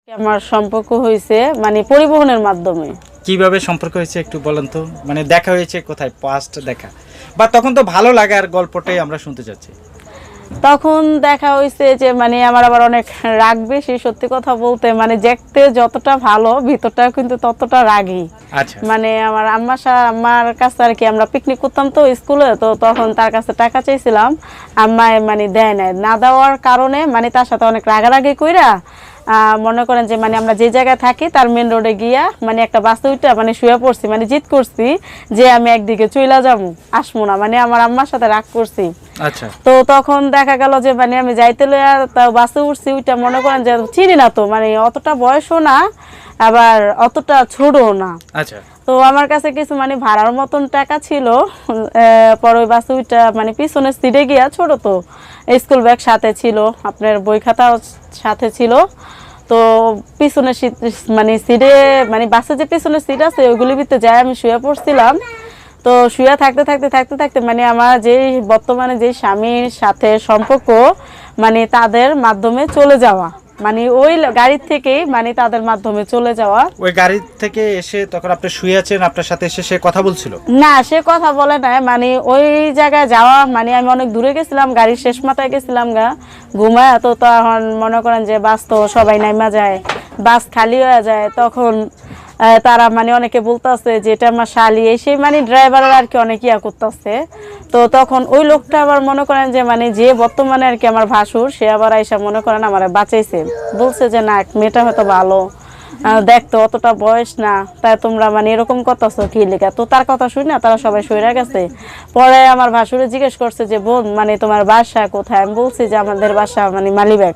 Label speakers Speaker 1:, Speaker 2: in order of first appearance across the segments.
Speaker 1: আমার সম্পর্ক হয়েছে মানে পরিবহনের মাধ্যমে।
Speaker 2: কিভাবে সম্পর্ক হয়েছে একটু বলেন তো, মানে দেখা হয়েছে কোথায়, পাস্ট দেখা বা তখন তো ভালো লাগার গল্পটাই আমরা শুনতে চাচ্ছি।
Speaker 1: তখন দেখা হয়েছে যে মানে আমার আবার অনেক রাগ বেশি, সত্যি কথা বলতে মানে দেখতে যতটা ভালো ভিতরটা কিন্তু ততটা রাগী।
Speaker 2: আচ্ছা,
Speaker 1: মানে আমার আমার কাছে আর কি আমরা পিকনিক করতাম তো স্কুলে, তো তখন তার কাছে টাকা চাইছিলাম, আম্মায় মানে দেয় নাই, না দেওয়ার কারণে মানে তার সাথে অনেক রাগারাগি কইরা মনে করেন যে মানে আমরা যে জায়গায় থাকি তার মেন রোডে গিয়া মানে একটা বাসে উঠে মানে শুয়ে পড়ছি, মানে জিদ করছি যে আমি একদিকে চইলা যাবো, আসবো না, মানে আমার আম্মার সাথে রাগ করছি।
Speaker 2: আচ্ছা,
Speaker 1: তো তখন দেখা গেল যে মানে আমি যাইতে লইয়া তাও বাসে উঠছি, ওইটা মনে করেন যে চিনি না তো, মানে অতটা বয়সও না আবার অতটা ছোটও না।
Speaker 2: আচ্ছা,
Speaker 1: তো আমার কাছে কিছু মানে ভাড়ার মতন টাকা ছিল, পরে ওই বাসে ওইটা মানে পিছনের সিটে গিয়া, ছোট তো স্কুল ব্যাগ সাথে ছিল, আপনার বই খাতাও সাথে ছিল, তো পিছনের সিট মানে সিটে মানে বাসে যে পিছনের সিট আছে ওইগুলির ভিতরে যাই আমি শুয়ে পড়ছিলাম। তো শুয়ে থাকতে থাকতে থাকতে থাকতে মানে আমার যে বর্তমানে যে স্বামীর সাথে সম্পর্ক মানে তাদের মাধ্যমে চলে যাওয়া, মানে ওই গাড়ির থেকেই মানে তাদের মাধ্যমে চলে যাওয়া।
Speaker 2: ওই গাড়ি থেকে এসে তখন আপনি শুয়ে আছেন, আপনার সাথে এসে সে কথা বলছিল?
Speaker 1: না, সে কথা বলে না, মানে ওই জায়গায় যাওয়া মানে আমি অনেক দূরে গেছিলাম, গাড়ির শেষ মাথায় গেছিলাম গা ঘুমায়, তো তখন মনে করেন যে বাস তো সবাই নাইমা যায়, বাস খালি হয়ে যায়, তখন তারা মানে অনেকে বলতেছে যে এটা আমার শালি, এসে মানে ড্রাইভারের আর কি অনেক ইয়া করতেছে। তো তখন ওই লোকটা আবার মনে করেন যে মানে যে বর্তমানে আর কি আমার ভাসুর, সে আবার আইসা মনে করেন আমার বাঁচাইছে, বলছে যে না মেয়েটা হয়তো ভালো, দেখতো অতটা বয়স না, তাই তোমরা মানে এরকম করতেছো কি লেখা। তো তার কথা শুনি না তারা সবাই সইরা গেছে। পরে আমার ভাসুরে জিজ্ঞেস করছে যে বোন মানে তোমার বাসা কোথায়, আমি বলছি যে আমাদের বাসা মানে মালিবাগ।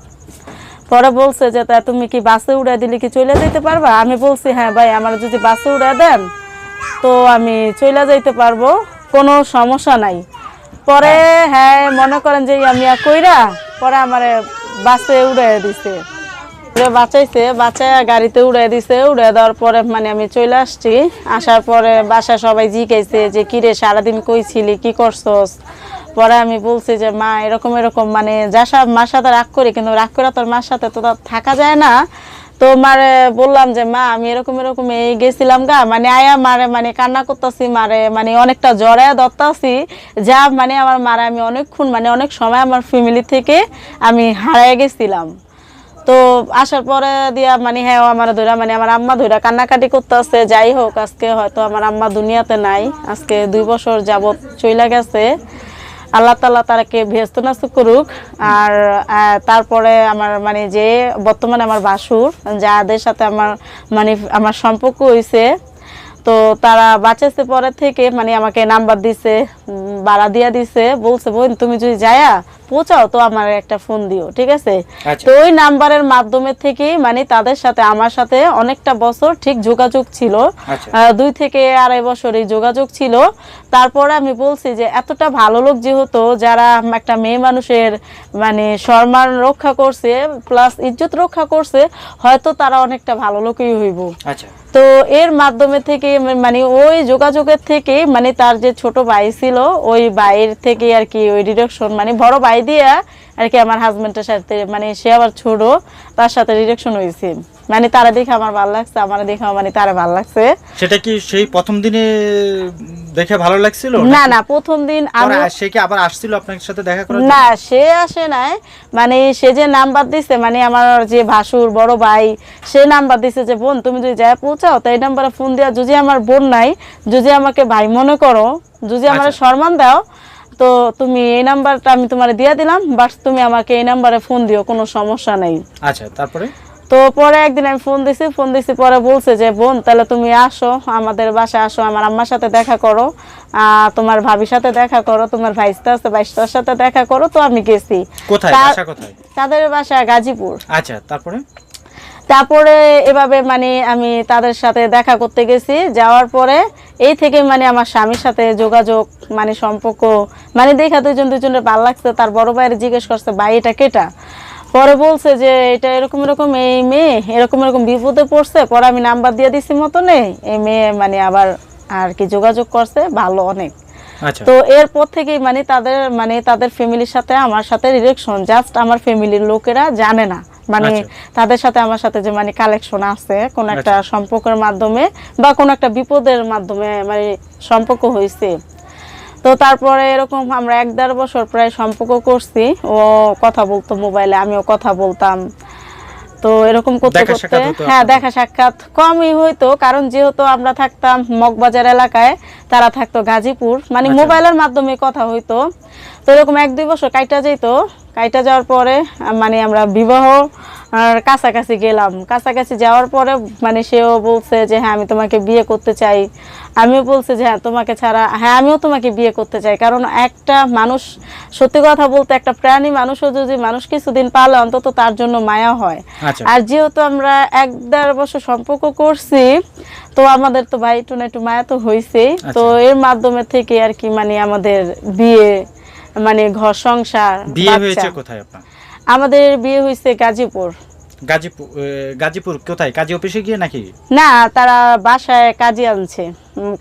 Speaker 1: পরে বলছে যে তা তুমি কি বাসে উড়াই দিলে কি চলে যেতে পারবা, আমি বলছি হ্যাঁ ভাই আমার যদি বাসে উড়াই দেন তো আমি চলে যাইতে পারবো, কোনো সমস্যা নাই। পরে হ্যাঁ মনে করেন যে আমি কইরা পরে আমার বাসে উড়াই দিছে, বাঁচাইছে, বাঁচায় গাড়িতে উড়াই দিছে, উড়াই দেওয়ার পরে মানে আমি চলে আসছি। আসার পরে বাসায় সবাই জিজ্ঞাসে যে কিরে সারাদিন কই ছিলি, কি করছস। পরে আমি বলছি যে মা এরকম এরকম, মানে মার সাথে রাগ করি কিন্তু রাগ করে তোর মার সাথে তো থাকা যায় না। তো মারে বললাম যে মা আমি এরকম এরকম এই গেছিলাম গা, মানে আয়া মারে মানে কান্না করতেছি, মারে মানে অনেকটা জড়ায় ধরতাছি, যা মানে আমার মারে আমি অনেকক্ষণ মানে অনেক সময় আমার ফ্যামিলি থেকে আমি হারাই গেছিলাম। তো আসার পরে দিয়া মানে হ্যাঁ আমার ধরা মানে আমার আম্মা ধরা কান্নাকাটি করতেছে। যাই হোক আজকে হয়তো আমার আম্মা দুনিয়াতে নাই, আজকে 2 বছর যাবত চইলা গেছে, আল্লাহ তাআলা তাকে ব্যস্ত নাস্ত করুক। আর তারপরে আমার মানে যে বর্তমানে আমার ভাসুর যাদের সাথে আমার মানে আমার সম্পর্ক হয়েছে, তো তারা বাঁচাইছে পরে থেকে মানে আমাকে নাম্বার দিছে, ভাড়া দিয়া দিছে, বলছে বোন তুমি যদি যায়া পৌঁছাও তো আমার একটা ফোন দিও, ঠিক আছে। তো ওই নাম্বারের মাধ্যমে থেকে মানে তাদের সাথে আমার সাথে অনেকটা বছর ঠিক যোগাযোগ ছিল, 2 থেকে 2.5 বছর এই যোগাযোগ ছিল। তারপরে আমি বলছি যে এতটা ভালো লোক যেহেতু, যারা একটা মেয়ে মানুষের মানে সম্মান রক্ষা করছে প্লাস ইজ্জত রক্ষা করছে, হয়তো তারা অনেকটা ভালো লোকই হইব। তো এর মাধ্যমে থেকে মানে ওই যোগাযোগের থেকে মানে তার যে ছোট ভাই ছিল ওই ভাইয়ের থেকে আর কি ওই ডিরেকশন মানে বড় ভাই দিয়া আর কি আমার হাজবেন্ডের সাথে মানে সে আবার ছোট, তার সাথে ডিরেকশন হয়েছে, মানে তারা দেখে আমার ভালো লাগছে, আমার দেখে মানে তারা ভালো লাগছে।
Speaker 2: সেটা কি সেই প্রথম দিনে দেখে ভালো লাগছিল?
Speaker 1: না না, প্রথম দিন আমি
Speaker 2: সে কি আবার আসছিল আপনার সাথে দেখা করার?
Speaker 1: না, সে আসে নাই, মানে সে যে নাম্বার দিছে মানে আমার যে ভাসুর বড় ভাই সে নাম্বার দিছে যে বোন তুমি যদি যায় পৌঁছাও তো এই নাম্বারে ফোন দিয়া, যদি আমার বোন নাই, যদি আমাকে ভাই মনে করো, যদি আমার সম্মান দাও, তো তুমি এই নাম্বারটা আমি তোমার দিয়ে দিলাম, বাস তুমি আমাকে এই নাম্বারে ফোন দিও, কোনো সমস্যা নাই।
Speaker 2: আচ্ছা, তারপরে
Speaker 1: তো পরে একদিন আমি ফোন দিছি পরে বলছে যে বোন তাহলে তুমি আসো আমাদের বাসায়, আসো আমার আম্মার সাথে দেখা করো, তোমার ভাবির সাথে দেখা করো, তোমার ভাইস্তা আছে ভাইস্তার সাথে দেখা করো। তো আমি গেছি।
Speaker 2: কোথায় বাসা, কোথায়?
Speaker 1: তাদের বাসা গাজীপুর।
Speaker 2: আচ্ছা,
Speaker 1: তারপরে এভাবে মানে আমি তাদের সাথে দেখা করতে গেছি, যাওয়ার পরে এই থেকে মানে আমার স্বামীর সাথে যোগাযোগ মানে সম্পর্ক মানে দেখা দুজনের ভালো লাগছে। তার বড় ভাইয়ের জিজ্ঞেস করছে ভাই এটা কেটা, পরে বলছে যে এটা এরকম এরকম এই মেয়ে এরকম এরকম বিপদে পড়ছে, পরে আমি নাম্বার দিয়ে দিছি মতনে এই মেয়ে মানে আবার আর কি যোগাযোগ করছে ভালো অনেক। তো এরপর থেকেই মানে তাদের ফ্যামিলির সাথে আমার সাথে রিলেশন, জাস্ট আমার ফ্যামিলির লোকেরা জানে না মানে
Speaker 2: আচ্ছা।
Speaker 1: তাদের সাথে আমার সাথে যে মানে কালেকশন আছে কোন একটা
Speaker 2: আচ্ছা।
Speaker 1: সম্পর্কের মাধ্যমে বা কোন একটা বিপদের মাধ্যমে মানে সম্পর্ক হয়েছে। তো তারপরে এরকম আমরা 1-1.5 বছর প্রায় সম্পর্ক করছি। ও কথা বলতো মোবাইলে, আমিও কথা বলতাম। তো এরকম করতে
Speaker 2: দেখা
Speaker 1: করতে
Speaker 2: সাক্ষাৎ হতো
Speaker 1: হ্যাঁ
Speaker 2: আপনাদের?
Speaker 1: দেখা সাক্ষাৎ কমই হইতো, কারণ যেহেতু আমরা থাকতাম মগবাজার এলাকায়, তারা থাকতো গাজীপুর, মানে
Speaker 2: আচ্ছা।
Speaker 1: মোবাইলের মাধ্যমে কথা হইতো। তো এরকম 1-2 বছর কাইটা যেত। কাইটা যাওয়ার পরে মানে আমরা বিবাহ কাছাকাছি গেলাম। কাছাকাছি যাওয়ার পরে মানে সেও বলছে যে হ্যাঁ আমি তোমাকে বিয়ে করতে চাই। আমিও বলছি যে হ্যাঁ তোমাকে ছাড়া, হ্যাঁ আমিও তোমাকে বিয়ে করতে চাই। কারণ একটা মানুষ, সত্যি কথা বলতে, একটা প্রাণী মানুষও যদি মানুষ কিছুদিন পালে অন্তত তার জন্য মায়া হয়।
Speaker 2: আচ্ছা।
Speaker 1: আর যেহেতু আমরা 1-1.5 বছর সম্পর্ক করছি, তো আমাদের তো ভাই একটু না একটু মায়া তো হয়েছেই। তো
Speaker 2: আচ্ছা।
Speaker 1: এর মাধ্যমে থেকে আর কি মানে আমাদের বিয়ে, মানে ঘর সংসার,
Speaker 2: বিয়ে
Speaker 1: বাচ্চা।
Speaker 2: হয়েছে কোথায় আপনার?
Speaker 1: আমাদের বিয়ে হয়েছে গাজীপুর।
Speaker 2: গাজীপুর? গাজীপুর কোথায়, কাজী অফিসে গিয়ে নাকি?
Speaker 1: না, তারা বাসায় কাজী আনছে,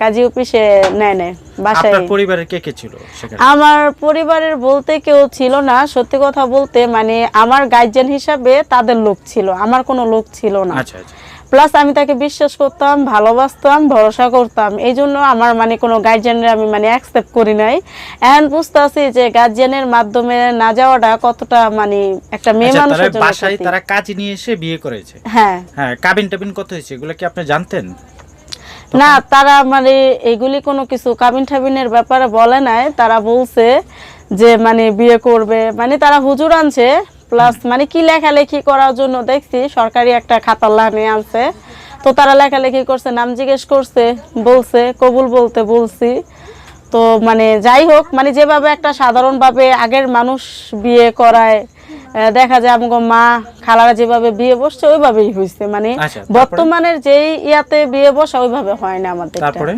Speaker 1: কাজী অফিসে নেয় নেয় বাসায়।
Speaker 2: আপনার পরিবারের কে কে ছিল সেখানে?
Speaker 1: আমার পরিবারের বলতে কেউ ছিল না, সত্যি কথা বলতে মানে আমার গার্জিয়ান হিসাবে তাদের লোক ছিল, আমার কোনো লোক ছিল না।
Speaker 2: আচ্ছা আচ্ছা।
Speaker 1: প্লাস আমি তাকে বিশ্বাস করতাম, ভালোবাসতাম, ভরসা করতাম, এই জন্য আমার মানে কোনো গার্জিয়ানের আমি মানে অ্যাকসেপ্ট করি নাই। এখন বুঝতে আছি যে গার্জিয়ানের মাধ্যমে না যাওয়াটা কতটা মানে একটা মেয়ে
Speaker 2: আচ্ছা,
Speaker 1: মানুষের
Speaker 2: তারা
Speaker 1: জন্য
Speaker 2: বাসায়
Speaker 1: ক্ষতি।
Speaker 2: তারা কাজ নিয়ে এসে বিয়ে করেছে?
Speaker 1: হ্যাঁ
Speaker 2: হ্যাঁ, কাবিন টাবিন কত হয়েছে এগুলো কি আপনি জানতেন?
Speaker 1: না, তারা মানে এগুলি কোনো কিছু কাবিন ঠাবিনের ব্যাপারে বলে নাই। তারা বলছে যে মানে বিয়ে করবে, মানে তারা হুজুর আনছে, প্লাস মানে কি লেখালেখি করার জন্য দেখছি সরকারি একটা খাতাল্লাহ নিয়ে আনছে। তো তারা লেখালেখি করছে, নাম জিজ্ঞেস করছে, বলছে কবুল বলতে বলছি। তো মানে যাই হোক, মানে যেভাবে একটা সাধারণভাবে আগের মানুষ বিয়ে করায়, দেখা যায় আমাকে মা খালারা যেভাবে বিয়ে বসছে ওইভাবেই হয়েছে। মানে
Speaker 2: আচ্ছা, তারপরে?
Speaker 1: বর্তমানের যেই ইয়াতে বিয়ে বসা ওইভাবে হয় না আমাদের।
Speaker 2: তারপরে?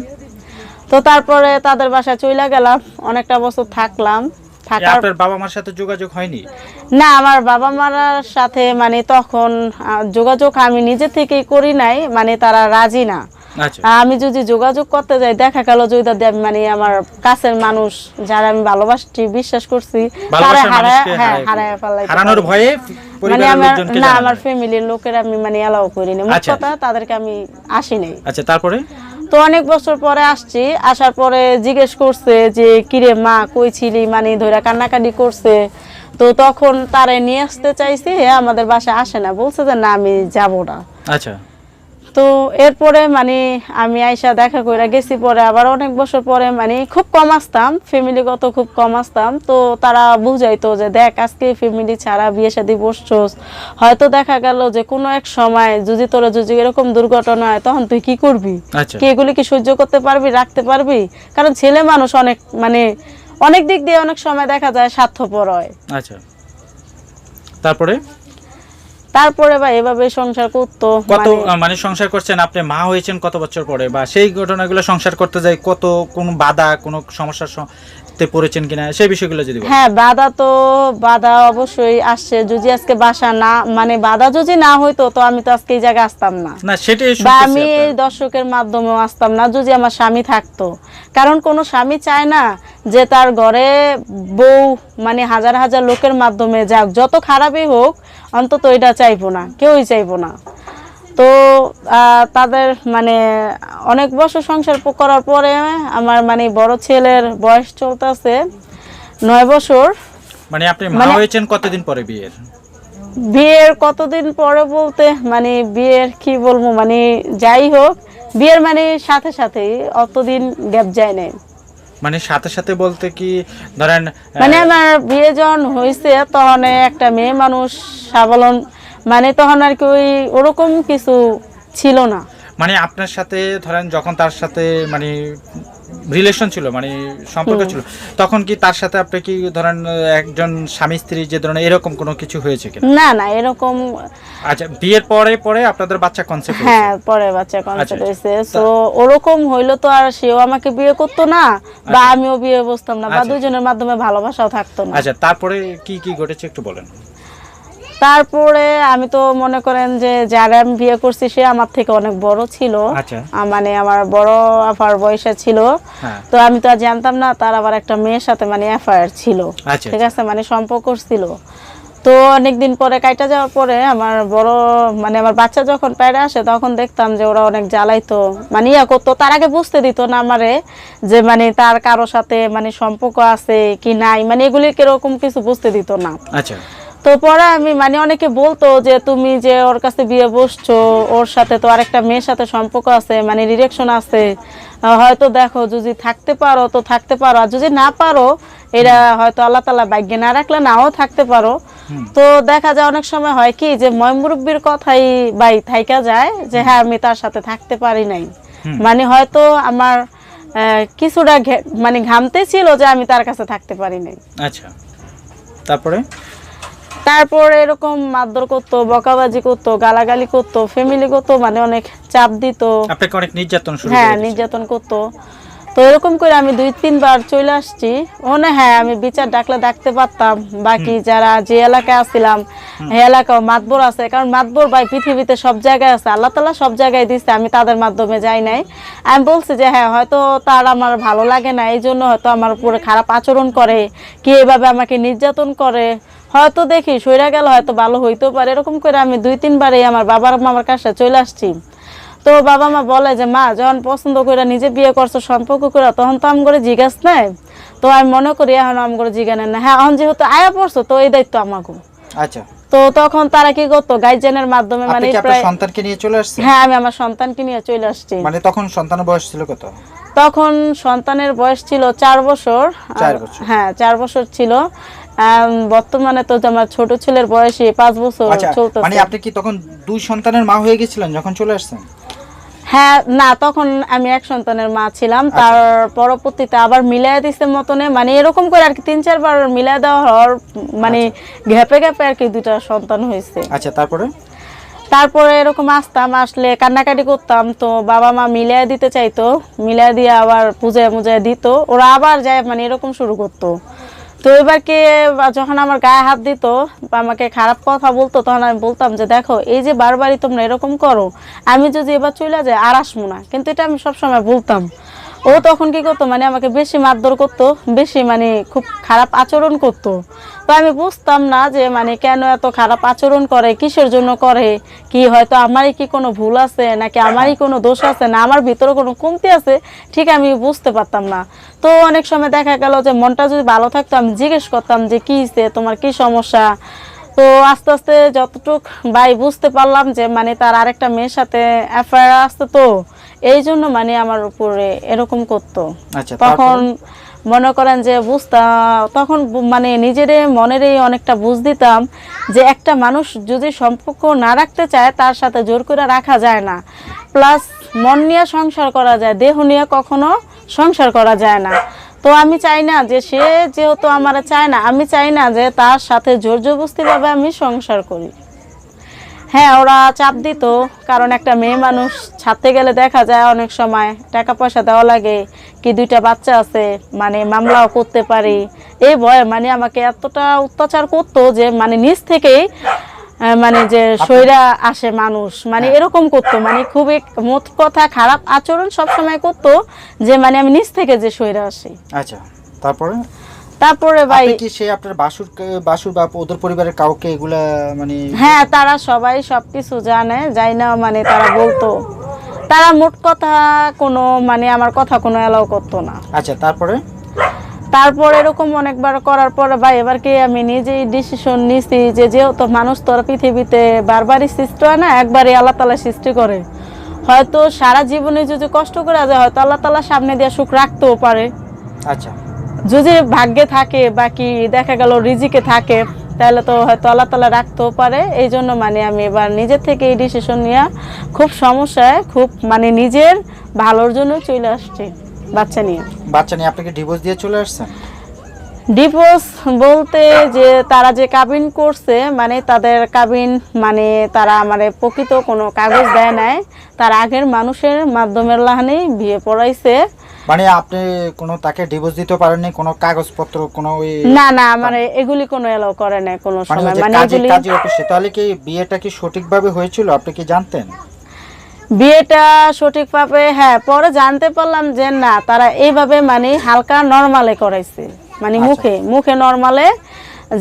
Speaker 1: তো তারপরে তাদের বাসায় চলে গেলাম, অনেকটা বছর থাকলাম। থাকার
Speaker 2: আপনার বাবা মার সাথে যোগাযোগ হয়নি?
Speaker 1: না, আমার বাবা মার সাথে মানে তখন যোগাযোগ আমি নিজে থেকেই করি নাই, মানে তারা রাজি না।
Speaker 2: আচ্ছা।
Speaker 1: আমি যদি যোগাযোগ করতে যাই, দেখা গেল জয়দা দেব মানে আমার কাছের মানুষ যারা আমি ভালোবাসছি, বিশ্বাস করছি, তারা
Speaker 2: ভালোবাসার মানুষকে
Speaker 1: হারায় ফেলাইতে
Speaker 2: হারানোর
Speaker 1: পারে।
Speaker 2: ভয়ে
Speaker 1: মানে
Speaker 2: পরিবারের
Speaker 1: আমার
Speaker 2: লোকজনকে
Speaker 1: না,
Speaker 2: জানানো
Speaker 1: আমার
Speaker 2: হয়।
Speaker 1: ফ্যামিলির লোকের আমি মানে এলাও করিনি, মোট
Speaker 2: আচ্ছা।
Speaker 1: কথা তাদেরকে আমি আসি নাই।
Speaker 2: আচ্ছা, তারপরে?
Speaker 1: তো অনেক বছর পরে আসছি, আসার পরে জিজ্ঞেস করছে যে কিরে মা কই ছিলি, মানে ধইরা কান্নাকাটি করছে। তো তখন তারে নিয়ে আসতে চাইছি, আমাদের বাসায় আসে না, বলছে যে না আমি যাব না।
Speaker 2: আচ্ছা।
Speaker 1: তো এরপরে মানে আমি আইসা দেখা কইরা গেছি, পরে আবার অনেক বছর পরে মানে খুব কম আসতাম, ফ্যামিলিগত খুব কম আসতাম। তো তারা বুঝাইতো যে দেখ আজকে ফ্যামিলি ছাড়া বিয়ে শাদী বসছস, হয়তো দেখা গেল যে কোনো এক সময় যদি তোরা যদি এরকম দুর্ঘটনা হয় তখন তুই কি করবি,
Speaker 2: আচ্ছা।
Speaker 1: কি এগুলি কি সহ্য করতে পারবি, রাখতে পারবি? কারণ ছেলে মানুষ অনেক মানে অনেক দিক দিয়ে অনেক সময় দেখা যায় স্বার্থপর হয়।
Speaker 2: আচ্ছা, তারপরে?
Speaker 1: তারপরে বা এভাবে সংসার করতো।
Speaker 2: কত
Speaker 1: মানে
Speaker 2: মানে সংসার করছেন আপনি, মা হয়েছেন কত বছর পরে, বা সেই ঘটনাগুলো সংসার করতে যাই কত কোন বাধা, কোন সমস্যার তে পড়েছেন কিনা সেই বিষয়গুলো যদি বলেন।
Speaker 1: হ্যাঁ, বাধা অবশ্যই আসছে। যদি আজকে বাসা না মানে বাধা যদি না হইতো তো আমি তো আজকে এই জায়গায় আসতাম না,
Speaker 2: না সেটাই
Speaker 1: বা
Speaker 2: শুনতেছি
Speaker 1: আমি এই
Speaker 2: আপনার।
Speaker 1: দর্শকের মাধ্যমেও আসতাম না যদি আমার স্বামী থাকতো। কারণ কোনো স্বামী চায় না যে তার ঘরে বউ মানে হাজার হাজার লোকের মাধ্যমে যাক, যত খারাপই হোক অন্তত এটা চাইবো না, কেউই চাইবো না। তো তাদের মানে অনেক বছর সংসার করার পরে আমার মানে বড় ছেলের বয়স চলতেছে 9 বছর।
Speaker 2: মানে আপনি মা হয়েছেন কতদিন পরে বিয়ের?
Speaker 1: বিয়ের কতদিন পরে বলতে মানে বিয়ের কি বলবো, মানে যাই হোক বিয়ের মানে সাথে সাথেই, অতদিন গ্যাপ যায় নাই।
Speaker 2: মানে সাথে সাথে বলতে কি ধরেন
Speaker 1: মানে আমার বিয়ে যখন হয়েছে তখন একটা মেয়ে মানুষ স্বাবলম্বী, মানে তখন আর কি ওই ওরকম কিছু ছিল না।
Speaker 2: মানে আপনার সাথে ধরেন যখন তার সাথে মানে রিলেশন ছিল, মানে সম্পর্ক ছিল, তখন কি তার সাথে আপনি কি ধরেন একজন স্বামী স্ত্রী যে ধরনের এরকম কোনো কিছু হয়েছে কিনা?
Speaker 1: না না, এরকম।
Speaker 2: আচ্ছা, বিয়ের পরে পরে আপনাদের বাচ্চা কনসেপ্ট হয়েছে?
Speaker 1: হ্যাঁ, পরে বাচ্চা কনসেপ্ট
Speaker 2: আচ্ছা।
Speaker 1: হয়েছে। তো ওরকম হইলো তো আর সেও আমাকে বিয়ে করতো না বা
Speaker 2: আচ্ছা।
Speaker 1: আমিও বিয়ে বসতাম না, বা
Speaker 2: আচ্ছা।
Speaker 1: দুইজনের মাধ্যমে ভালোবাসাও থাকতো না।
Speaker 2: আচ্ছা, তারপরে কি কি ঘটেছে একটু বলেন।
Speaker 1: তারপরে আমি তো মনে করেন যে যারা আমি বিয়ে করছি সে আমার থেকে অনেক বড় ছিল।
Speaker 2: আচ্ছা।
Speaker 1: মানে আমার বড় আপার বয়সে ছিল।
Speaker 2: হ্যাঁ।
Speaker 1: তো আমি তো আর জানতাম না তার আবার একটা মেয়ের সাথে মানে অ্যাফায়ার ছিল।
Speaker 2: আচ্ছা।
Speaker 1: ঠিক আছে, মানে সম্পর্ক ছিল। তো অনেকদিন পরে কাইটা যাওয়ার পরে আমার বড় মানে আমার বাচ্চা যখন পেটে আসে তখন দেখতাম যে ওরা অনেক জ্বালাইতো মানে ইয়া করতো। তার আগে বুঝতে দিত না আমারে যে মানে তার কারো সাথে মানে সম্পর্ক আছে কি নাই, মানে এগুলি কিরকম কিছু বুঝতে দিত না।
Speaker 2: আচ্ছা।
Speaker 1: তো পরে আমি মানে অনেকে বলতো যে তুমি যে ওর কাছে বিয়ে বসছো, ওর সাথে তো আরেকটা মেয়ের সাথে সম্পর্ক আছে, মানে রিলেশন আছে, হয়তো দেখো যদি থাকতে পারো তো থাকতে পারো, আর যদি না পারো এরা হয়তো আল্লাহ তাআলা ভাগ্যে না রাখলে নাও থাকতে পারো। তো দেখা যায় অনেক সময় হয় কি যে ময়মুরব্বির কথাই বাই থাইকা যায় যে হ্যাঁ আমি তার সাথে থাকতে পারি নাই, মানে হয়তো আমার কিছুটা মানে ঘামতে ছিল যে আমি তার কাছে থাকতে পারি নাই।
Speaker 2: আচ্ছা, তারপরে
Speaker 1: এরকম মারধর করতো, বকাবাজি করতো, গালাগালি করতো, ফ্যামিলি করতো, মানে অনেক চাপ দিত,
Speaker 2: আপনাকে অনেক নির্যাতন শুরু
Speaker 1: হ্যাঁ
Speaker 2: করেছে।
Speaker 1: নির্যাতন করতো। তো এরকম করে আমি 2-3 বার চলে আসছি ওখানে। হ্যাঁ আমি বিচার ডাকলে ডাকতে পারতাম, বাকি যারা যে এলাকায় আসছিলাম এই এলাকাও মাতবর আছে, কারণ মাতবর ভাই পৃথিবীতে সব জায়গায় আছে, আল্লাহ তাআলা সব জায়গায় দিচ্ছে, আমি তাদের মাধ্যমে যাই নাই। আমি বলছি যে হ্যাঁ হয়তো তার আমার ভালো লাগে না, এই জন্য হয়তো আমার উপরে খারাপ আচরণ করে, কি এভাবে আমাকে নির্যাতন করে, হয়তো দেখি সইরা গেল হয়তো ভালো হইতেও পারে। এরকম করে আমি 2-3 বারই আমার বাবার মামার কাছে চলে আসছি। তো বাবা মা বলে যে মা যখন পছন্দ করে নিজে বিয়ে করছো সম্পর্ক করে তখন তো আমি করে জিজ্ঞাস নাই, তো আমি মনে করি এখন আমি করে জিজ্ঞানেন না, হ্যাঁ এখন যেহেতু আয়া পড়ছো তো এই দায়িত্ব আমাকে।
Speaker 2: আচ্ছা,
Speaker 1: তো তখন তারা কি করতো গার্জিয়ানের মাধ্যমে মানে
Speaker 2: আপনি কি আপনার সন্তানকে নিয়ে চলে আসছেন?
Speaker 1: হ্যাঁ আমি আমার সন্তানকে নিয়ে চলে আসছি।
Speaker 2: মানে তখন সন্তানের বয়স ছিল কত?
Speaker 1: তখন সন্তানের বয়স ছিল 4 বছর।
Speaker 2: 4 বছর?
Speaker 1: হ্যাঁ 4 বছর ছিল। বর্তমানে তো আমার ছোট ছেলের বয়সই 5 বছর চলতেছে।
Speaker 2: মানে আপনি কি তখন 2 সন্তানের মা হয়ে গেছিলেন যখন চলে আসছেন?
Speaker 1: হ্যাঁ না, তখন আমি এক সন্তানের মা ছিলাম, তার পরবর্তীতে আবার মিলাই দিছে মতনে, মানে এরকম করে আর কি 3-4 বার মিলাই দেওয়া হওয়ার মানে গ্যাপে গ্যাপে আর কি 2টা সন্তান হয়েছে।
Speaker 2: আচ্ছা,
Speaker 1: তারপরে এরকম আসলে কান্নাকাটি করতাম, তো বাবা মা মিলাই দিতে চাইতো, মিলাই দিয়ে আবার পূজায় মুজায় দিত, ওরা আবার যায় মানে এরকম শুরু করতো। তো এবার কি যখন আমার গায়ে হাত দিত বা আমাকে খারাপ কথা বলতো তখন আমি বলতাম যে দেখো এই যে বারবারই তোমরা এরকম করো, আমি যদি এবার চলে যাই আর আসবো না, কিন্তু এটা আমি সবসময় বলতাম। ও তখন কি করতো মানে আমাকে বেশি মারধর করতো, বেশি মানে খুব খারাপ আচরণ করতো। তো আমি বুঝতাম না যে মানে কেন এত খারাপ আচরণ করে, কিসের জন্য করে, কি হয়তো আমারই কি কোনো ভুল আছে নাকি আমারই কোনো দোষ আছে না আমার ভিতরে কোনো কমতি আছে, ঠিক আমি বুঝতে পারতাম না। তো অনেক সময় দেখা গেল যে মনটা যদি ভালো থাকতো আমি জিজ্ঞেস করতাম যে কি হয়েছে, তোমার কি সমস্যা। তো আস্তে আস্তে যতটুক ভাই বুঝতে পারলাম যে মানে তার আরেকটা মেয়ের সাথে অ্যাফেয়ার আসতো, তো এই জন্য মানে আমার উপরে এরকম করতো।
Speaker 2: আচ্ছা,
Speaker 1: তখন মনে করেন যে বুঝতাম, তখন মানে নিজের মনেরই অনেকটা বুঝ দিতাম যে একটা মানুষ যদি সম্পর্ক না রাখতে চায় তার সাথে জোর করে রাখা যায় না, প্লাস মন নিয়ে সংসার করা যায়, দেহ নিয়ে কখনো সংসার করা যায় না। তো আমি চাই না যে সে যেহেতু আমার চায় না, আমি চাই না যে তার সাথে জোর জবরদস্তিভাবে আমি সংসার করি। হ্যাঁ ওরা চাপ দিত, কারণ একটা মেয়ে মানুষ ছাড়তে গেলে দেখা যায় অনেক সময় টাকা পয়সা দেওয়া লাগে, কি 2টা বাচ্চা আছে, মানে মামলাও করতে পারি এই ভয়ে মানে আমাকে এতটা অত্যাচার করতো যে মানে নিজ থেকেই মানে যে সইরা আসে মানুষ মানে এরকম করতো, মানে খুবই মোট কথা খারাপ আচরণ সব সময় করতো যে মানে আমি নিজ থেকে যে সইরা আসি।
Speaker 2: আচ্ছা, তারপরে
Speaker 1: ভাই
Speaker 2: আপনি কি সে আপনার বাসুর বা ওদের পরিবারের কাউকে এগুলা মানে?
Speaker 1: হ্যাঁ তারা সবাই সবকিছু জানে, যাই না মানে তারা বলতো, তারা মোট কথা কোনো মানে আমার কথা কোনো এলাও করতো না।
Speaker 2: আচ্ছা,
Speaker 1: তারপর এরকম অনেকবার করার পরে ভাই এবার কি আমি নিজেই ডিসিশন নিছি যে যেহেতু মানুষ তো আর পৃথিবীতে বারবারই সৃষ্টি হয় না, একবারই আল্লাহ তাআলা সৃষ্টি করে, হয়তো সারা জীবনে যদি কষ্ট করে যায় হয়তো আল্লাহ তাআলা সামনে দিয়ে সুখ রাখতেও পারে।
Speaker 2: আচ্ছা,
Speaker 1: যদি ভাগ্যে থাকে বা কি দেখা গেল রিজিকে থাকে তাহলে তো হয়তো আল্লাহ তাআলা রাখতেও পারে। এই জন্য মানে আমি এবার নিজের থেকে এই ডিসিশন নিয়ে খুব সমস্যায় খুব মানে নিজের ভালোর জন্য চলে আসছি। বাচ্চা নিয়ে
Speaker 2: আপনাকে ডিভোর্স দিয়ে চলে আসছেন?
Speaker 1: ডিভোর্স বলতে যে তারা যে কাবিন করছে মানে তাদের কাবিন মানে তারা মানে প্রকৃত কোনো কাগজ দেয় নাই, তার আগের মানুষের মাধ্যমে লাহানেই বিয়ে পড়াইছে।
Speaker 2: মানে আপনি কোনো তাকে ডিভোর্স দিতে পারেননি, কোনো কাগজপত্র কোনো
Speaker 1: না মানে এগুলি কোনো এলাও করে না কোনো সময়, মানে এগুলি
Speaker 2: কাজী অফিসে। তাহলে কি বিয়েটা কি সঠিকভাবে হয়েছিল আপনি কি জানতেন?
Speaker 1: বিয়েটা সঠিকভাবে হ্যাঁ পরে জানতে পারলাম যে না তারা এইভাবে মানে হালকা নরমালে করাইছে, মানে মুখে নরমালে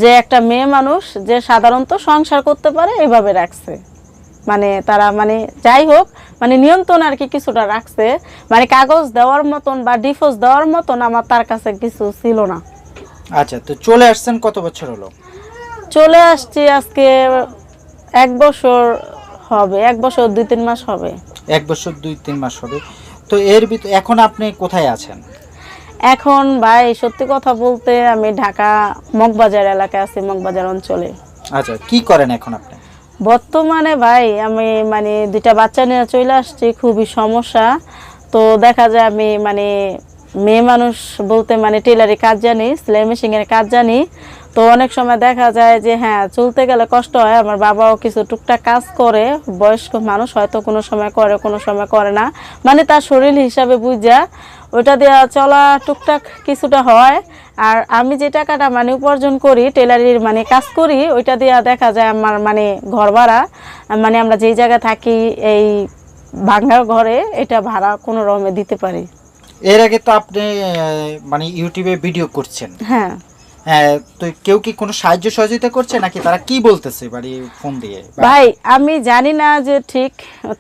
Speaker 1: যে একটা মেয়ে মানুষ যে সাধারণত সংসার করতে পারে এইভাবে রাখছে। মানে তারা মানে যাই হোক মানে নিয়ন্ত্রণ আর কি কিছুটা রাখছে, মানে কাগজ দেওয়ার মতন বা ডিভোর্স দেওয়ার মতন আমার তার কাছে কিছু ছিল না।
Speaker 2: আচ্ছা, তো চলে আসছেন কত বছর হলো?
Speaker 1: চলে আসছি আজকে 1 বছর হবে, 1 বছর 2-3 মাস হবে।
Speaker 2: 1 বছর 2-3 মাস হবে। তো এর ভিতর এখন আপনি কোথায় আছেন?
Speaker 1: এখন ভাই সত্যি কথা বলতে আমি ঢাকা মগবাজার এলাকায় আছি, মগবাজার অঞ্চলে।
Speaker 2: আচ্ছা, কি করেন এখন আপনি?
Speaker 1: বর্তমানে ভাই আমি মানে 2টা বাচ্চা নিয়ে চলে আসছি, খুবই সমস্যা। তো দেখা যায় আমি মানে মেয়ে মানুষ বলতে মানে টেলারি কাজ জানি, সেলাই মেশিনের কাজ জানি। তো অনেক সময় দেখা যায় যে হ্যাঁ চলতে গেলে কষ্ট হয়। আমার বাবাও কিছু টুকটাক কাজ করে, বয়স্ক মানুষ, হয়তো কোনো সময় করে কোনো সময় করে না, মানে তার শরীর হিসাবে বুঝা ওইটা দিয়ে চলা টুকটাক কিছুটা হয়। আর আমি যে টাকাটা মানে উপার্জন করি টেলারির মানে কাজ করি, ওইটা দিয়ে দেখা যায় আমার মানে ঘর ভাড়া, মানে আমরা যেই জায়গায় থাকি এই ভাঙা ঘরে এটা ভাড়া কোনো রকমে দিতে পারি।
Speaker 2: এর আগে তো আপনি মানে ইউটিউবে ভিডিও করছেন।
Speaker 1: হ্যাঁ
Speaker 2: হ্যাঁ, তো কেউ কি কোনো সাহায্য সহযোগিতা করছে নাকি তারা কি বলতেছে বাড়ি ফোন দিয়ে?
Speaker 1: ভাই আমি জানি না যে ঠিক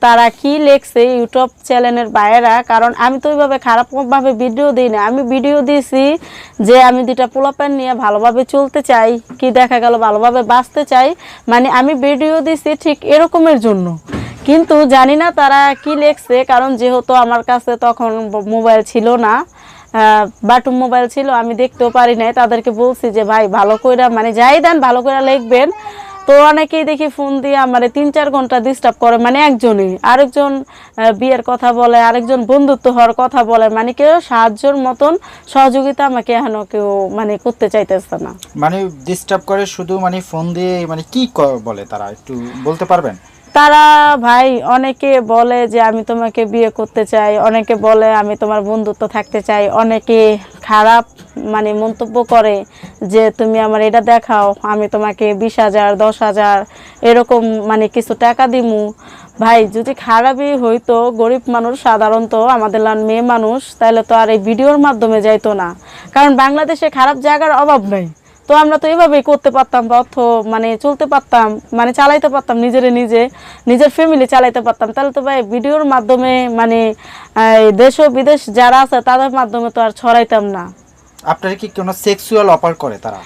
Speaker 1: তারা কি লেখছে ইউটিউব চ্যানেলের বাইরা, কারণ আমি তো ওইভাবে খারাপভাবে ভিডিও দিই না। আমি ভিডিও দিয়েছি যে আমি 2টা পোলাপান নিয়ে ভালোভাবে চলতে চাই, কি দেখা গেল ভালোভাবে বাঁচতে চাই, মানে আমি ভিডিও দিয়েছি ঠিক এরকমের জন্য। কিন্তু জানি না তারা কি লেখছে, কারণ যেহেতু আমার কাছে তখন মোবাইল ছিল না, বাটন মোবাইল ছিল, আমি দেখতেও পারি নাই। তাদেরকে বলছি যে ভাই ভালো কইরা মানে যাই দেন ভালো করে লিখবেন। তো অনেকেই দেখি ফোন দিয়ে আমার 3-4 ঘন্টা ডিস্টার্ব করে, মানে একজনই, আরেকজন বিয়ের কথা বলে, আরেকজন বন্ধুত্ব হওয়ার কথা বলে, মানে কেউ সাহায্যের মতন সহযোগিতা আমাকে এখন কেউ মানে করতে চাইতেছে না।
Speaker 2: মানে ডিস্টার্ব করে শুধু, মানে ফোন দিয়ে মানে কি বলে তারা একটু বলতে পারবেন?
Speaker 1: তারা ভাই অনেকে বলে যে আমি তোমাকে বিয়ে করতে চাই, অনেকে বলে আমি তোমার বন্ধুত্ব থাকতে চাই, অনেকে খারাপ মানে মন্তব্য করে যে তুমি আমার এটা দেখাও, আমি তোমাকে 20,000 10,000 এরকম মানে কিছু টাকা দিমু। ভাই যদি খারাপই হইতো, গরিব মানুষ সাধারণত আমাদের মেয়ে মানুষ, তাহলে তো আর এই ভিডিওর মাধ্যমে যাইতো না, কারণ বাংলাদেশে খারাপ জায়গার অভাব নাই। তো আমরা তো এইভাবেই করতে পারতাম, বা অর্থ মানে চলতে পারতাম, মানে চালাইতে পারতাম, নিজের ফ্যামিলি চালাইতে পারতাম। তাহলে তো ভাই ভিডিওর মাধ্যমে মানে দেশ ও বিদেশ যারা আছে তাদের মাধ্যমে তো আর ছড়াইতাম না।
Speaker 2: আপনার কি কোনো সেক্সুয়াল অফার করে তারা?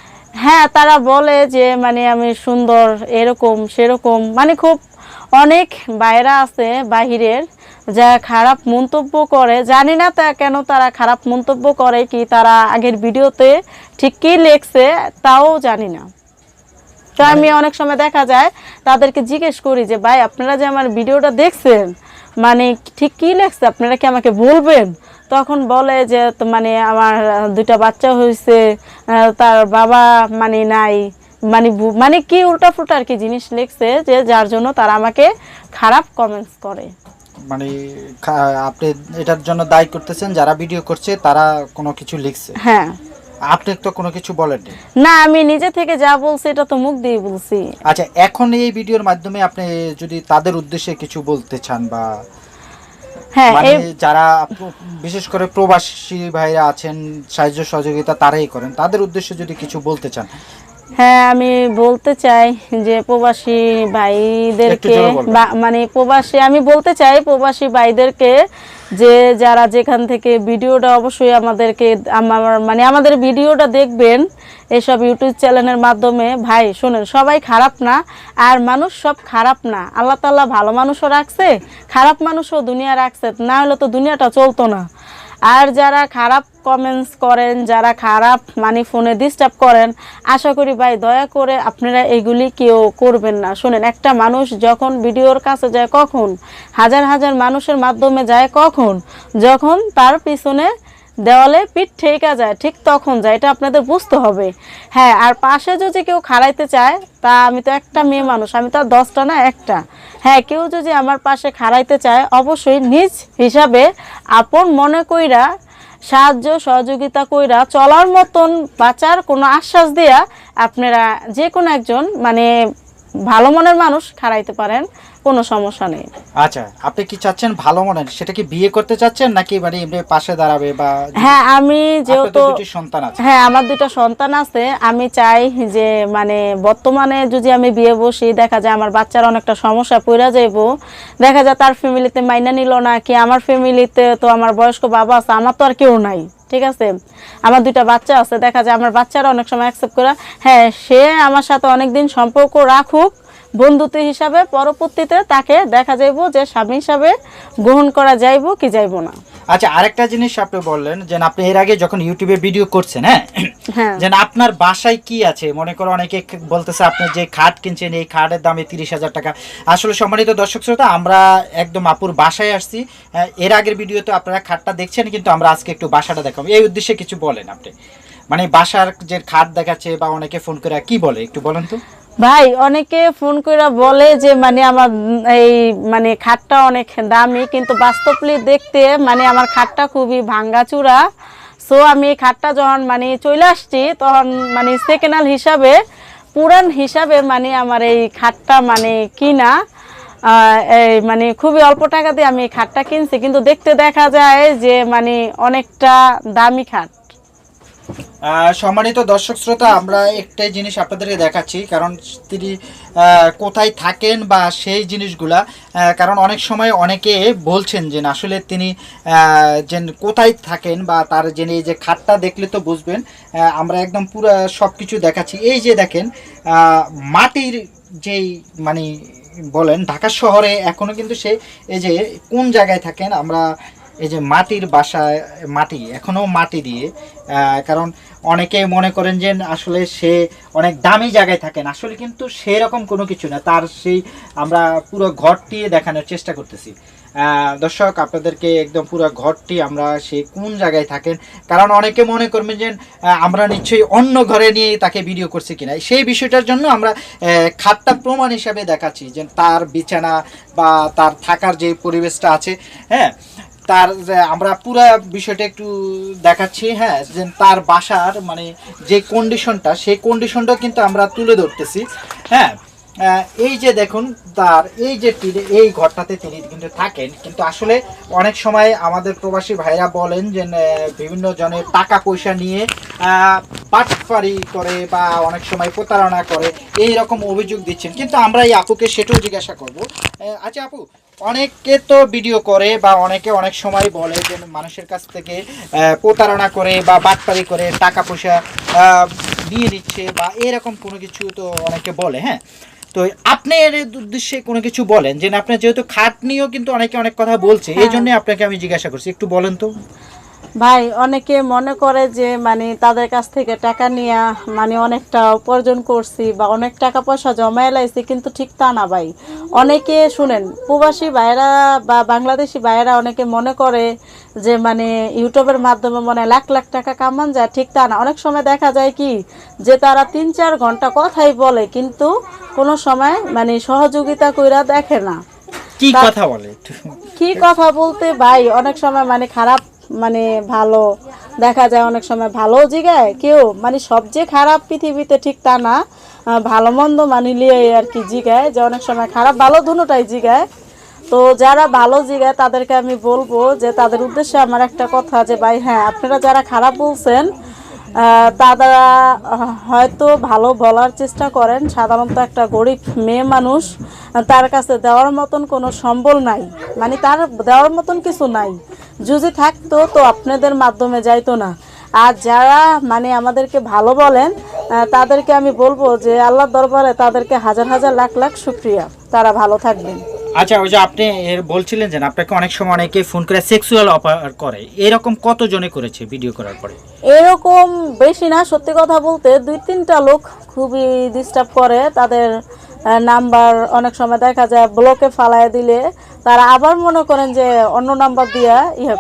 Speaker 1: হ্যাঁ, তারা বলে যে মানে আমি সুন্দর, এরকম সেরকম, মানে খুব অনেক বাইরা আছে বাহিরের যা খারাপ মন্তব্য করে। জানি না তা কেন তারা খারাপ মন্তব্য করে, কি তারা আগের ভিডিওতে ঠিক কী লেখছে তাও জানি না। তো আমি অনেক সময় দেখা যায় তাদেরকে জিজ্ঞেস করি যে ভাই আপনারা যে আমার ভিডিওটা দেখছেন মানে ঠিক কী লেখছে আপনারা কি আমাকে বলবেন? তখন বলে যে তো মানে আমার 2টা বাচ্চা হয়েছে, তার বাবা মানে নাই, মানে মানে কি উল্টাফুল্টা আর কি জিনিস লিখছে, যে যার জন্য তারা আমাকে খারাপ কমেন্টস করে।
Speaker 2: মানে আপনি এটার জন্য দায়ী করতেছেন যারা ভিডিও করছে তারা কোনো কিছু লিখছে?
Speaker 1: হ্যাঁ।
Speaker 2: আপনি তো কোনো কিছু বলেননি?
Speaker 1: না, আমি নিজে থেকে যা বলছি এটা তো মুখ দিয়ে বলছি।
Speaker 2: আচ্ছা, এখন এই ভিডিওর মাধ্যমে আপনি যদি তাদের উদ্দেশ্যে কিছু বলতে চান, বা
Speaker 1: হ্যাঁ,
Speaker 2: মানে যারা বিশেষ করে প্রবাসী ভাইরা আছেন সাহায্য সহযোগিতা তারাই করেন, তাদের উদ্দেশ্যে যদি কিছু বলতে চান?
Speaker 1: হ্যাঁ, আমি বলতে চাই যে প্রবাসী ভাইদেরকে মানে প্রবাসী আমি বলতে চাই প্রবাসী ভাইদেরকে যে যারা যেখান থেকে ভিডিওটা অবশ্যই আমাদেরকে মানে আমাদের ভিডিওটা দেখবেন এসব ইউটিউব চ্যানেলের মাধ্যমে। ভাই শোনেন, সবাই খারাপ না, আর মানুষ সব খারাপ না, আল্লাহ তাআলা ভালো মানুষও রাখছে, খারাপ মানুষও দুনিয়া রাখছে, না হলে তো দুনিয়াটা চলতো না। আর যারা খারাপ কমেন্টস করেন, যারা খারাপ মানে ফোনে ডিস্টার্ব করেন, আশা করি ভাই দয়া করে আপনারা এগুলি কেউ করবেন না। শোনেন, একটা মানুষ যখন ভিডিওর কাছে যায় কখন, হাজার হাজার মানুষের মাধ্যমে যায় কখন, যখন তার পিছনে দেওয়ালে পিঠ ঠেকা যায়, ঠিক তখন যায়, এটা আপনাদের বুঝতে হবে। হ্যাঁ, আর পাশে যদি কেউ খাড়াইতে চায়, তা আমি তো একটা মেয়ে মানুষ, আমি তো আর 10টা না, একটা। হ্যাঁ, কেউ যদি আমার পাশে খাড়াইতে চায় অবশ্যই নিজ হিসাবে আপন মনে কইরা সাহায্য সহযোগিতা কইরা চলার মতন বাঁচার কোনো আশ্বাস দিয়া আপনারা যে কোনো একজন মানে ভালো মনের মানুষ খাড়াইতে পারেন, কোনো সমস্যা নেই।
Speaker 2: আচ্ছা, আপনি কি চাচ্ছেন ভালো মনের, সেটা কি বিয়ে করতে চাচ্ছেন নাকি মানে এমনি পাশে দাঁড়াবে বা
Speaker 1: হ্যাঁ আমি
Speaker 2: আপনার তো
Speaker 1: যেহেতু
Speaker 2: দুটি সন্তান আছে?
Speaker 1: হ্যাঁ আমার 2টা সন্তান আছে, আমি চাই যে মানে বর্তমানে যদি আমি বিয়ে বসি, দেখা যায় আমার বাচ্চার অনেকটা সমস্যা পড়া যাইব, দেখা যায় তার ফ্যামিলিতে মাইনা নিল না, কি আমার ফ্যামিলিতে তো আমার বয়স্ক বাবা আছে, আমার তো আর কেউ নাই, ঠিক আছে, আমার 2টা বাচ্চা আছে, দেখা যায় আমার বাচ্চারা অনেক সময় অ্যাকসেপ্ট করে, হ্যাঁ সে আমার সাথে অনেকদিন সম্পর্ক রাখুক বন্ধুত্ব হিসাবে, পরবর্তীতে তাকে দেখা যাইব যে স্বামী হিসাবে গ্রহণ করা যাইব কি যাইব না।
Speaker 2: আচ্ছা, আরেকটা জিনিস আপনি বললেন যে আপনি এর আগে যখন ইউটিউবে ভিডিও করছেন, হ্যাঁ,
Speaker 1: হ্যাঁ
Speaker 2: যে আপনার বাসায় কি আছে, মনে করো অনেকে বলতেছে আপনি যে খাট কিনছেন এই খাটের দামে 30,000 টাকা। আসলে সম্মানিত দর্শক শ্রোতা, আমরা একদম আপুর বাসায় আসছি। এর আগের ভিডিওতে আপনারা খাটটা দেখছেন, কিন্তু আমরা আজকে একটু বাসাটা দেখাবো। এই উদ্দেশ্যে কিছু বলেন আপনি, মানে বাসার যে খাট দেখাচ্ছে বা অনেকে ফোন করে কি বলে একটু বলেন তো।
Speaker 1: ভাই অনেকে ফোন করে বলে যে মানে আমার এই মানে খাটটা অনেক দামি, কিন্তু বাস্তবলি দেখতে মানে আমার খাটটা খুবই ভাঙ্গাচুরা। সো আমি এই খাটটা যখন মানে চলে আসছি, তখন মানে সেকেন্ড হ্যান্ড হিসাবে, পুরান হিসাবে মানে আমার এই খাটটা মানে কিনা, এই মানে খুবই অল্প টাকা দিয়ে আমি এই খাটটা কিনছি, কিন্তু দেখতে দেখা যায় যে মানে অনেকটা দামি খাট।
Speaker 2: সম্মানিত দর্শক শ্রোতা, আমরা একটাই জিনিস আপনাদেরকে দেখাচ্ছি, কারণ তিনি কোথায় থাকেন বা সেই জিনিসগুলা, কারণ অনেক সময় অনেকে বলছেন যে আসলে তিনি যে কোথায় থাকেন বা তার যে এই যে খাটটা দেখলে তো বুঝবেন। আমরা একদম পুরো সব কিছু দেখাচ্ছি। এই যে দেখেন মাটির যেই মানে বলেন ঢাকা শহরে এখনও কিন্তু সে এই যে কোন জায়গায় থাকেন, আমরা এই যে মাটির বাসায়, মাটি এখনও মাটি দিয়ে, কারণ অনেকে মনে করেন যে আসলে সে অনেক দামি জায়গায় থাকেন, আসলে কিন্তু সেরকম কোনো কিছু না। তার সেই আমরা পুরো ঘরটি দেখানোর চেষ্টা করতেছি দর্শক আপনাদেরকে, একদম পুরো ঘরটি আমরা সে কোন জায়গায় থাকেন, কারণ অনেকে মনে করবেন যে আমরা নিশ্চয়ই অন্য ঘরে নিয়ে তাকে ভিডিও করছি কিনা। সেই বিষয়টার জন্য আমরা খাটটা প্রমাণ হিসাবে দেখাচ্ছি যে তার বিছানা বা তার থাকার যে পরিবেশটা আছে, হ্যাঁ, তার আমরা পুরো বিষয়টা একটু দেখাচ্ছি, হ্যাঁ, যে তার বাসার মানে যে কন্ডিশনটা, সেই কন্ডিশনটা কিন্তু আমরা তুলে ধরতেছি, হ্যাঁ। এই যে দেখুন তার এই যে এই ঘরটাতে তিনি কিন্তু থাকেন, কিন্তু আসলে অনেক সময় আমাদের প্রবাসী ভাইরা বলেন যে বিভিন্ন জনের টাকা পয়সা নিয়ে পাটফারি করে বা অনেক সময় প্রতারণা করে, এই রকম অভিযোগ দিচ্ছেন, কিন্তু আমরা এই আপুকে সেটাও জিজ্ঞাসা করব। আচ্ছা আপু, অনেকে তো ভিডিও করে বা অনেকে অনেক সময় বলে যে মানুষের কাছ থেকে প্রতারণা করে বা বাটপারি করে টাকা পয়সা দিয়ে নিচ্ছে বা এরকম কোনো কিছু তো অনেকে বলে, হ্যাঁ। তো আপনি এর উদ্দেশ্যে কোনো কিছু বলেন যে আপনার যেহেতু খাট নিয়েও কিন্তু অনেকে অনেক কথা বলছে, এই জন্য আপনাকে আমি জিজ্ঞাসা করছি, একটু বলেন তো।
Speaker 1: ভাই অনেকে মনে করে যে মানে তাদের কাছ থেকে টাকা নিয়ে মানে অনেকটা উপার্জন করছি বা অনেক টাকা পয়সা জমায় লাইছি, কিন্তু ঠিক তা না ভাই। অনেকে শুনেন, প্রবাসী ভাইরা বা বাংলাদেশি ভাইরা অনেকে মনে করে যে মানে ইউটিউবের মাধ্যমে মনে লাখ লাখ টাকা কামান যায়, ঠিক তা না। অনেক সময় দেখা যায় কি যে তারা 3-4 ঘন্টা কথাই বলে, কিন্তু কোনো সময় মানে সহযোগিতা কইরা দেখে না।
Speaker 2: কি কথা বলে,
Speaker 1: কি কথা বলতে ভাই, অনেক সময় মানে খারাপ মানে ভালো দেখা যায়, অনেক সময় ভালো জিগায় কেউ, মানে সব যে খারাপ পৃথিবীতে ঠিক তা না, ভালো মন্দ মানিলিয়ে আর কি জিগায়, যে অনেক সময় খারাপ ভালো দুটোটাই জিগায়। তো যারা ভালো জিগায় তাদেরকে আমি বলবো যে তাদের উদ্দেশ্যে আমার একটা কথা, যে ভাই হ্যাঁ আপনারা যারা খারাপ বলছেন তারা হয়তো ভালো বলার চেষ্টা করেন। সাধারণত একটা গরিব মেয়ে মানুষ, তার কাছে দেওয়ার মতন কোনো সম্বল নাই, মানে তার দেওয়ার মতন কিছু নাই। যদি থাকতো তো আপনাদের মাধ্যমে যাইতো না। আর যারা মানে আমাদেরকে ভালো বলেন তাদেরকে আমি বলবো যে আল্লাহর দরবারে তাদেরকে হাজার হাজার লাখ লাখ শুকরিয়া, তারা ভালো থাকবেন।
Speaker 2: আচ্ছা, ওই যে আপনি এর বলছিলেন যে আপনাকে অনেক সময় অনেকে ফোন করে সেক্সুয়াল অফার করে, এরকম কতজনে করেছে ভিডিও করার পরে?
Speaker 1: এরকম বেশি না, সত্যি কথা বলতে 2-3টা লোক খুবই ডিস্টার্ব করে। তাদের নাম্বার অনেক সময় দেখা যায় ব্লকে ফালায় দিলে তারা আবার মনে করেন যে অন্য নাম্বার দিয়া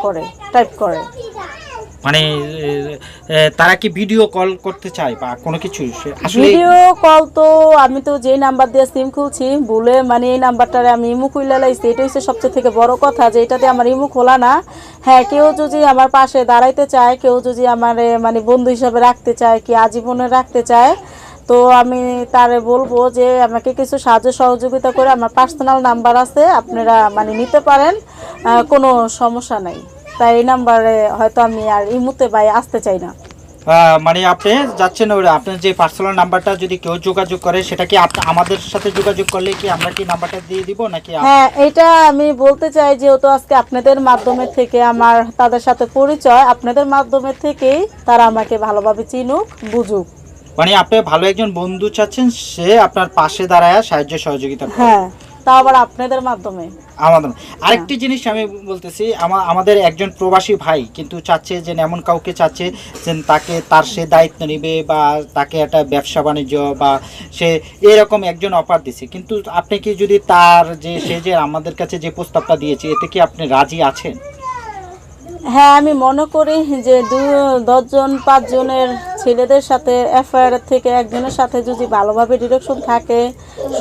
Speaker 1: করে টাইপ করে।
Speaker 2: মানে তারা কি ভিডিও কল করতে চায় বা কোনো কিছু? আসলে
Speaker 1: ভিডিও কল তো আমি তো যেই নাম্বার দিয়ে সিম খুলছি ভুলে মানে এই নাম্বারটারে আমি ইমু খুলে লাইছি, এটা হচ্ছে সবচেয়ে থেকে বড় কথা, যে এটাতে আমার ইমু খোলা না। হ্যাঁ, কেউ যদি আমার পাশে দাঁড়াইতে চায়, কেউ যদি আমার মানে বন্ধু হিসাবে রাখতে চায়, কি আজীবনে রাখতে চায়, তো আমি তারে বলবো যে আমাকে কিছু সাহায্য সহযোগিতা করে, আমার পার্সোনাল নাম্বার আছে, আপনারা মানে নিতে পারেন, কোনো সমস্যা নাই। তাই এই নাম্বারে হয়তো আমি আর ইমুতে ভাই আসতে চাই না।
Speaker 2: মানে আপনি যাচ্ছেন ওরা, আপনার যে পার্সোনাল নাম্বারটা যদি কেউ যোগাযোগ করে সেটা কি আপনি আমাদের সাথে যোগাযোগ করলে কি আমরা কি নাম্বারটা দিয়ে দিব নাকি
Speaker 1: হ্যাঁ, এটা আমি বলতে চাই, যেহেতু আজকে আপনাদের মাধ্যমে থেকে আমার তাদের সাথে পরিচয়, আপনাদের মাধ্যমে থেকেই তারা আমাকে ভালোভাবে চিনুক, বুঝুক।
Speaker 2: মানে আপনি ভালো একজন বন্ধু চাচ্ছেন, সে আপনার পাশে দাঁড়ায় সাহায্য সহযোগিতা করে।
Speaker 1: হ্যাঁ, তা আবার আপনাদের মাধ্যমে।
Speaker 2: আমাদের আরেকটি জিনিস আমি বলতেছি, আমাদের একজন প্রবাসী ভাই কিন্তু চাচ্ছে যে এমন কাউকে চাচ্ছে যে তাকে তার সে দায়িত্ব নেবে বা তাকে একটা ব্যবসা বাণিজ্য বা সে এরকম একজন অফার দিছে, কিন্তু আপনি কি যদি তার যে সে যে আমাদের কাছে যে প্রস্তাবটা দিয়েছে এতে কি আপনি রাজি আছেন?
Speaker 1: হ্যাঁ, আমি মনে করি যে 10 জন 5 জনের ছেলেদের সাথে এফআইআর থেকে একজনের সাথে যদি ভালোভাবে ডিরেকশন থাকে,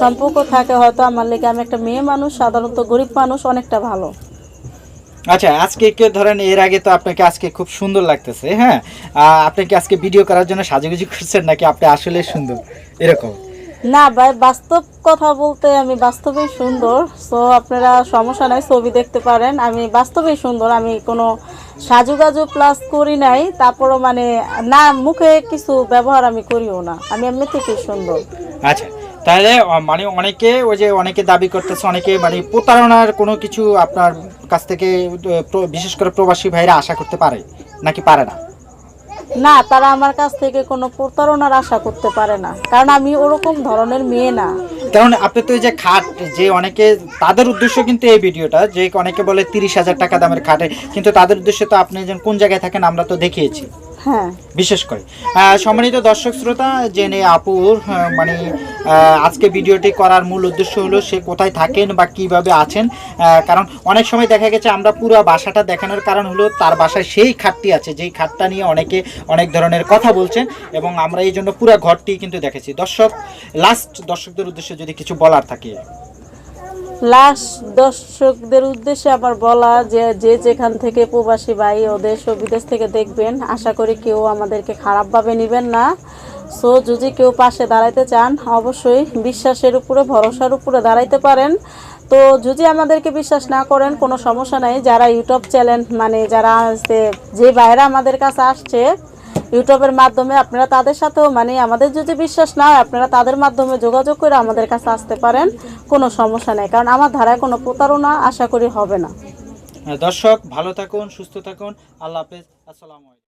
Speaker 1: সম্পর্ক থাকে, হয়তো আমার লেগে, আমি একটা মেয়ে মানুষ, সাধারণত গরিব মানুষ, অনেকটা ভালো।
Speaker 2: আচ্ছা, আজকে কেউ ধরেন এর আগে তো আপনাকে আজকে খুব সুন্দর লাগতেছে, হ্যাঁ, আপনি কি আজকে ভিডিও করার জন্য সাজুগুজু করছেন নাকি আপনি আসলে সুন্দর এরকম?
Speaker 1: না ভাই, বাস্তব কথা বলতে আমি বাস্তবেই সুন্দর। সো আপনারা সমস্যা নাই, ছবি দেখতে পারেন, আমি বাস্তবেই সুন্দর। আমি কোনো সাজুগাজু প্লাস করি নাই, তারপরও মানে না, মুখে কিছু ব্যবহার আমি করিও না, আমি এমনি থেকেই সুন্দর।
Speaker 2: আচ্ছা, তাহলে মানে অনেকে ওই যে অনেকে দাবি করতেছে, অনেকে মানে প্রতারণার কোনো কিছু আপনার কাছ থেকে বিশেষ করে প্রবাসী ভাইরা আশা করতে পারে নাকি পারে না?
Speaker 1: না, তারা আমার কাছ থেকে কোনো প্রতারণার আশা করতে পারে না, কারণ আমি ওরকম ধরনের মেয়ে না।
Speaker 2: কারণ আপনি তো এই যে খাট, যে অনেকে তাদের উদ্দেশ্য কিন্তু এই ভিডিওটা, যে অনেকে বলে 30,000 টাকা দামের খাটে, কিন্তু তাদের উদ্দেশ্যে তো আপনি যেন কোন জায়গায় থাকেন আমরা তো দেখিয়েছি।
Speaker 1: হ্যাঁ,
Speaker 2: বিশেষ করে সম্মানিত দর্শক শ্রোতা, জেনে আপুর মানে আজকে ভিডিওটি করার মূল উদ্দেশ্য হলো সে কোথায় থাকেন বা কিভাবে আছেন। কারণ অনেক সময় দেখা গেছে আমরা পুরো বাসাটা দেখানোর কারণ হলো তার বাসায় সেই খাটটি আছে, যেই খাটটা নিয়ে অনেকে অনেক ধরনের কথা বলছেন, এবং আমরা এই জন্য পুরো ঘরটি কিন্তু দেখেছি। দর্শকদের উদ্দেশ্যে যদি কিছু বলার থাকে।
Speaker 1: লাস্ট দর্শকদের উদ্দেশ্যে আমার বলা, যে যে যেখান থেকে প্রবাসী ভাই ও দেশ ও বিদেশ থেকে দেখবেন, আশা করি কেউ আমাদেরকে খারাপভাবে নেবেন না। সো যদি কেউ পাশে দাঁড়াইতে চান, অবশ্যই বিশ্বাসের উপরে, ভরসার উপরে দাঁড়াইতে পারেন। তো যদি আমাদেরকে বিশ্বাস না করেন, কোনো সমস্যা নাই। যারা ইউটিউব চ্যানেল, মানে যারা আছে, যে ভাইরা আমাদের কাছে আসছে ইউটিউবের মাধ্যমে, আপনারা তাদের সাথেও, মানে আমাদের যদি বিশ্বাস না হয়, আপনারা তাদের মাধ্যমে যোগাযোগ করে আমাদের কাছে আসতে পারেন, কোনো সমস্যা নেই। কারণ আমার ধারায় কোনো প্রতারণা আশা করি হবে না।
Speaker 2: দর্শক ভালো থাকুন, সুস্থ থাকুন, আল্লাহ হাফেজ, আসসালামু আলাইকুম।